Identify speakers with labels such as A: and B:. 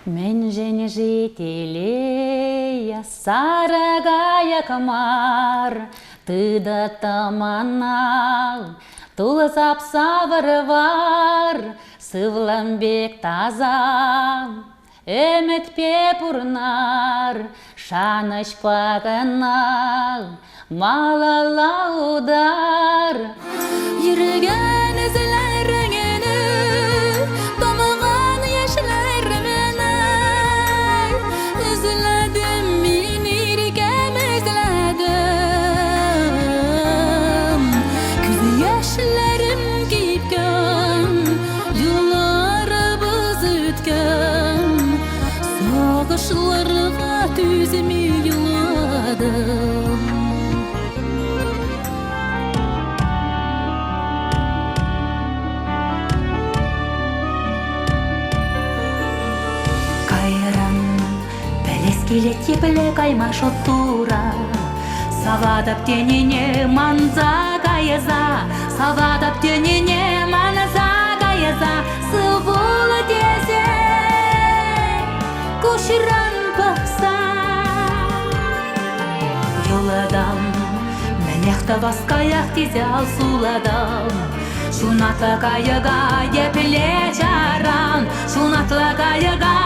A: Мен және жетелея сарыға якмар, тыда таманал, тулызап савыр var, сывламбек тазам, өмітпе пурнар, шаныш пағынал, малалаудар. Жүрген ізлеріңені, домыған ешілерімені, үзіләдім, мен еркем үзіләдім. Күзі ешілерім кейіпкен, жылларыбыз өткен, соғышларға түзіме йыладым. Келет тепілі кайма шоттура, савадап тенене манза кайыза, савадап тенене манза кайыза, сывулы тезе кушыран бақса. Йоладам, мәнеқті басқаяқ тезе ал суладам, шунатлы кайыға епіле жаран, шунатлы кайыға